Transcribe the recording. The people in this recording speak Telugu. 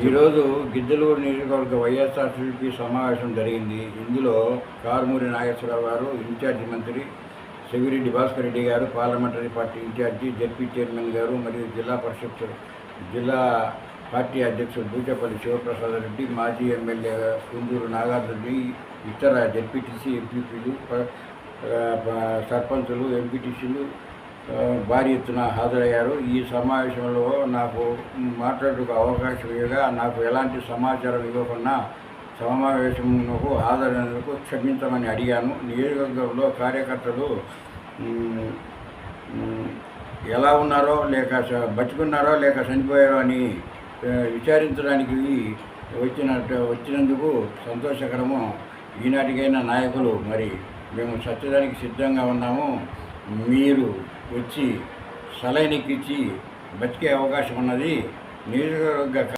ఈరోజు గిద్దలూరు నియోజకవర్గ వైఎస్ఆర్సీపీ సమావేశం జరిగింది. ఇందులో కారుమూరి నాగేశ్వరరావు గారు, ఇన్ఛార్జి మంత్రి సెవిరెడ్డి భాస్కర్ రెడ్డి గారు, parliamentary party incharge ZP chairman గారు మరియు జిల్లా పార్టీ అధ్యక్షుడు బూచేపల్లి శివప్రసాద్ రెడ్డి, మాజీ ఎమ్మెల్యే కుందూరు నాగార్జున, ఇతర జెడ్పీటీసీ, ఎంపీపీలు, సర్పంచులు, ఎంపీటీసీలు భారీ ఎత్తున హాజరయ్యారు. ఈ సమావేశంలో నాకు మాట్లాడేందుకు అవకాశం ఇవ్వగా నాకు ఎలాంటి సమాచారం ఇవ్వకుండా సమావేశంకు హాజరైనందుకు క్షమించమని అడిగాను. నియోజకవర్గంలో కార్యకర్తలు ఎలా ఉన్నారో, లేక బతుకున్నారో లేక చనిపోయారో అని విచారించడానికి వచ్చినందుకు సంతోషకరము. ఈనాటికైనా నాయకులు మరి మేము సత్యదానికి సిద్ధంగా ఉన్నాము, మీరు వచ్చి సలైనెక్కించి బతికే అవకాశం ఉన్నది. నియోజకవర్గ